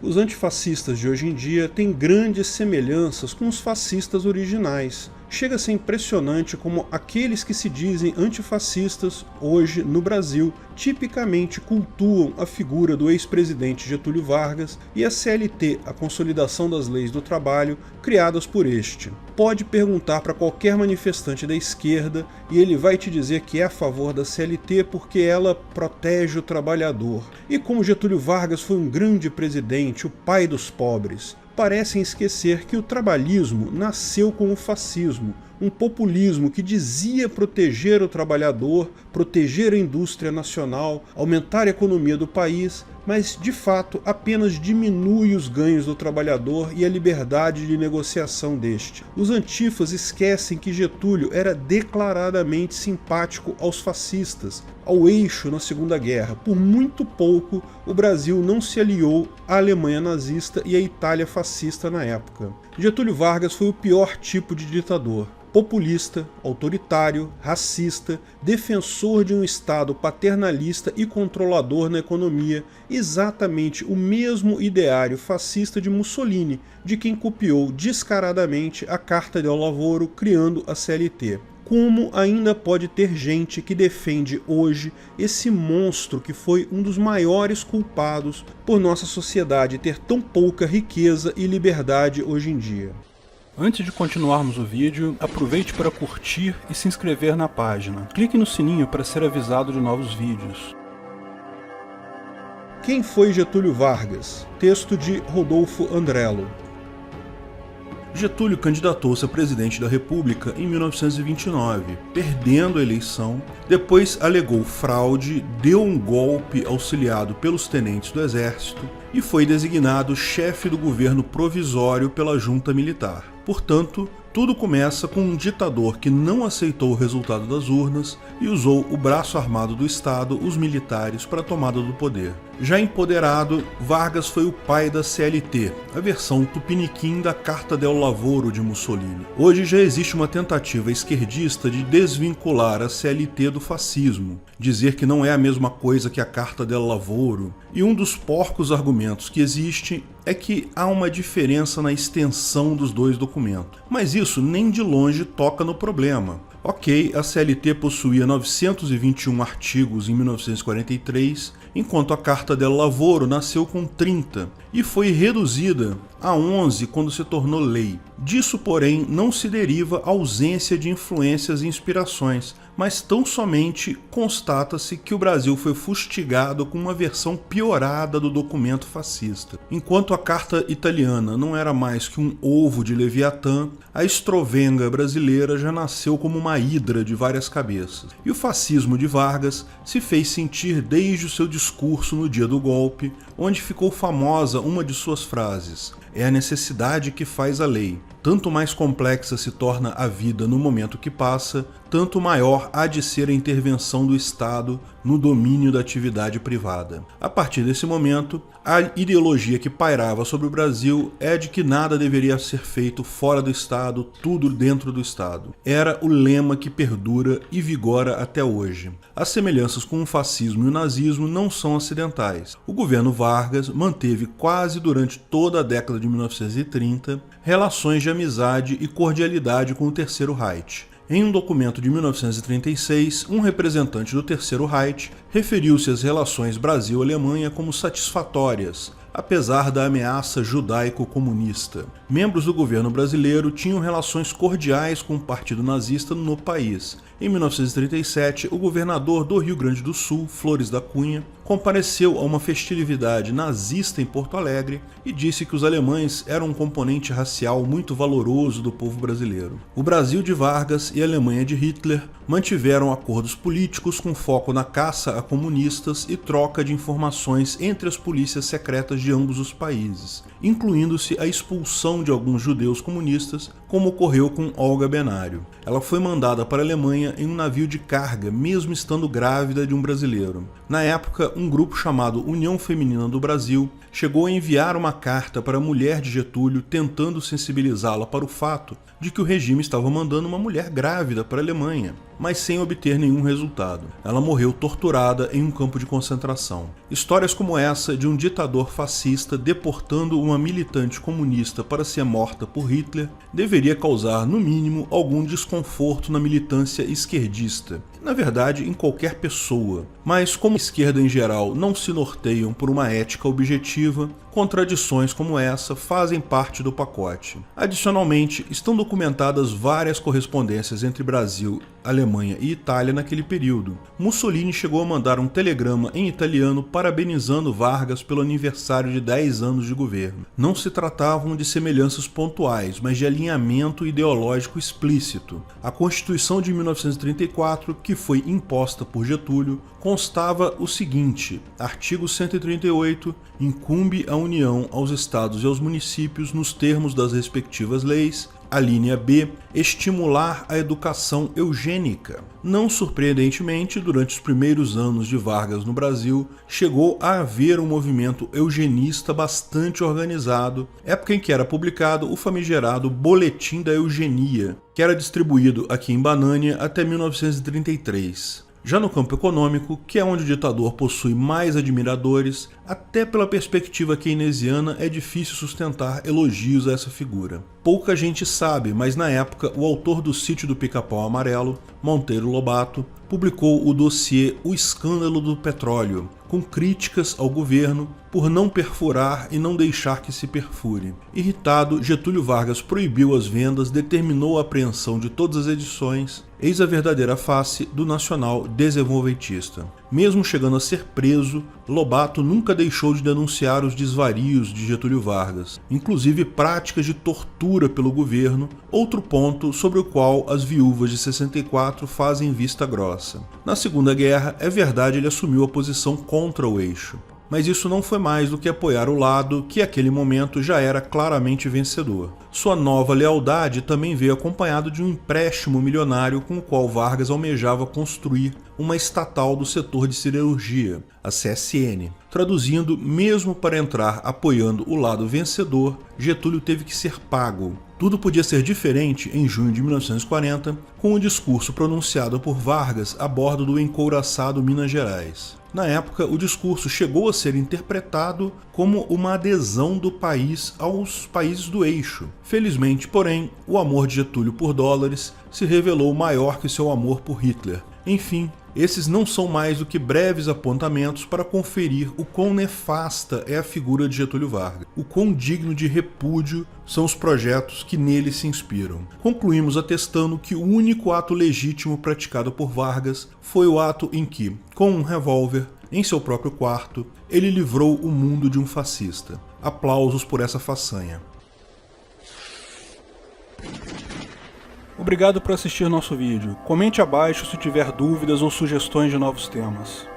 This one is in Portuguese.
Os antifascistas de hoje em dia têm grandes semelhanças com os fascistas originais. Chega a ser impressionante como aqueles que se dizem antifascistas hoje no Brasil tipicamente cultuam a figura do ex-presidente Getúlio Vargas e a CLT, a Consolidação das Leis do Trabalho, criadas por este. Pode perguntar para qualquer manifestante da esquerda e ele vai te dizer que é a favor da CLT porque ela protege o trabalhador. E como Getúlio Vargas foi um grande presidente, o pai dos pobres, parecem esquecer que o trabalhismo nasceu com o fascismo, um populismo que dizia proteger o trabalhador, proteger a indústria nacional, aumentar a economia do país, mas de fato apenas diminui os ganhos do trabalhador e a liberdade de negociação deste. Os antifas esquecem que Getúlio era declaradamente simpático aos fascistas, ao eixo na Segunda Guerra. Por muito pouco, o Brasil não se aliou à Alemanha nazista e à Itália fascista na época. Getúlio Vargas foi o pior tipo de ditador. Populista, autoritário, racista, defensor de um Estado paternalista e controlador na economia, exatamente o mesmo ideário fascista de Mussolini, de quem copiou descaradamente a Carta del Lavoro, criando a CLT. Como ainda pode ter gente que defende hoje esse monstro que foi um dos maiores culpados por nossa sociedade ter tão pouca riqueza e liberdade hoje em dia? Antes de continuarmos o vídeo, aproveite para curtir e se inscrever na página. Clique no sininho para ser avisado de novos vídeos. Quem foi Getúlio Vargas? Texto de Rodolfo Andrello. Getúlio candidatou-se a presidente da República em 1929, perdendo a eleição, depois alegou fraude, deu um golpe auxiliado pelos tenentes do Exército e foi designado chefe do governo provisório pela junta militar. Portanto, tudo começa com um ditador que não aceitou o resultado das urnas e usou o braço armado do Estado, os militares, para a tomada do poder. Já empoderado, Vargas foi o pai da CLT, a versão tupiniquim da Carta del Lavoro de Mussolini. Hoje já existe uma tentativa esquerdista de desvincular a CLT do fascismo, dizer que não é a mesma coisa que a Carta del Lavoro, e um dos porcos argumentos que existe é que há uma diferença na extensão dos dois documentos. Mas isso nem de longe toca no problema. Ok, a CLT possuía 921 artigos em 1943, enquanto a Carta del Lavoro nasceu com 30 e foi reduzida a 11 quando se tornou lei. Disso, porém, não se deriva a ausência de influências e inspirações, mas tão somente constata-se que o Brasil foi fustigado com uma versão piorada do documento fascista. Enquanto a Carta italiana não era mais que um ovo de Leviatã, a Estrovenga brasileira já nasceu como uma hidra de várias cabeças. E o fascismo de Vargas se fez sentir desde o seu discurso no dia do golpe, onde ficou famosa uma de suas frases: "É a necessidade que faz a lei. Tanto mais complexa se torna a vida no momento que passa, tanto maior há de ser a intervenção do Estado no domínio da atividade privada." A partir desse momento, a ideologia que pairava sobre o Brasil é de que nada deveria ser feito fora do Estado, tudo dentro do Estado. Era o lema que perdura e vigora até hoje. As semelhanças com o fascismo e o nazismo não são acidentais. O governo Vargas manteve quase durante toda a década de 1930 relações de amizade e cordialidade com o Terceiro Reich. Em um documento de 1936, um representante do Terceiro Reich referiu-se às relações Brasil-Alemanha como satisfatórias, apesar da ameaça judaico-comunista. Membros do governo brasileiro tinham relações cordiais com o Partido Nazista no país. Em 1937, o governador do Rio Grande do Sul, Flores da Cunha, compareceu a uma festividade nazista em Porto Alegre e disse que os alemães eram um componente racial muito valoroso do povo brasileiro. O Brasil de Vargas e a Alemanha de Hitler mantiveram acordos políticos com foco na caça a comunistas e troca de informações entre as polícias secretas de ambos os países, incluindo-se a expulsão de alguns judeus comunistas, como ocorreu com Olga Benário. Ela foi mandada para a Alemanha em um navio de carga, mesmo estando grávida de um brasileiro. Na época, um grupo chamado União Feminina do Brasil chegou a enviar uma carta para a mulher de Getúlio tentando sensibilizá-la para o fato de que o regime estava mandando uma mulher grávida para a Alemanha, mas sem obter nenhum resultado. Ela morreu torturada em um campo de concentração. Histórias como essa de um ditador fascista deportando uma militante comunista para ser morta por Hitler deveria causar, no mínimo, algum desconforto na militância esquerdista, na verdade, em qualquer pessoa. Mas como a esquerda em geral não se norteiam por uma ética objetiva, contradições como essa fazem parte do pacote. Adicionalmente, estão documentadas várias correspondências entre Brasil, Alemanha e Itália naquele período. Mussolini chegou a mandar um telegrama em italiano parabenizando Vargas pelo aniversário de 10 anos de governo. Não se tratavam de semelhanças pontuais, mas de alinhamento ideológico explícito. A Constituição de 1934, que foi imposta por Getúlio, constava o seguinte: artigo 138, incumbe à União, aos estados e aos municípios, nos termos das respectivas leis, a linha B, estimular a educação eugênica. Não surpreendentemente, durante os primeiros anos de Vargas no Brasil, chegou a haver um movimento eugenista bastante organizado, época em que era publicado o famigerado Boletim da Eugenia, que era distribuído aqui em Banânia até 1933. Já no campo econômico, que é onde o ditador possui mais admiradores, até pela perspectiva keynesiana é difícil sustentar elogios a essa figura. Pouca gente sabe, mas na época o autor do Sítio do Pica-Pau Amarelo, Monteiro Lobato, publicou o dossiê O Escândalo do Petróleo, com críticas ao governo por não perfurar e não deixar que se perfure. Irritado, Getúlio Vargas proibiu as vendas, determinou a apreensão de todas as edições, eis a verdadeira face do nacional desenvolventista. Mesmo chegando a ser preso, Lobato nunca deixou de denunciar os desvarios de Getúlio Vargas, inclusive práticas de tortura pelo governo, outro ponto sobre o qual as viúvas de 64 fazem vista grossa. Na Segunda Guerra, é verdade, ele assumiu a posição contra o eixo, mas isso não foi mais do que apoiar o lado que, naquele momento, já era claramente vencedor. Sua nova lealdade também veio acompanhado de um empréstimo milionário com o qual Vargas almejava construir uma estatal do setor de siderurgia, a CSN. Traduzindo, mesmo para entrar apoiando o lado vencedor, Getúlio teve que ser pago. Tudo podia ser diferente em junho de 1940, com o discurso pronunciado por Vargas a bordo do encouraçado Minas Gerais. Na época, o discurso chegou a ser interpretado como uma adesão do país aos países do eixo. Felizmente, porém, o amor de Getúlio por dólares se revelou maior que seu amor por Hitler. Enfim, esses não são mais do que breves apontamentos para conferir o quão nefasta é a figura de Getúlio Vargas, o quão digno de repúdio são os projetos que nele se inspiram. Concluímos atestando que o único ato legítimo praticado por Vargas foi o ato em que, com um revólver, em seu próprio quarto, ele livrou o mundo de um fascista. Aplausos por essa façanha. Obrigado por assistir nosso vídeo. Comente abaixo se tiver dúvidas ou sugestões de novos temas.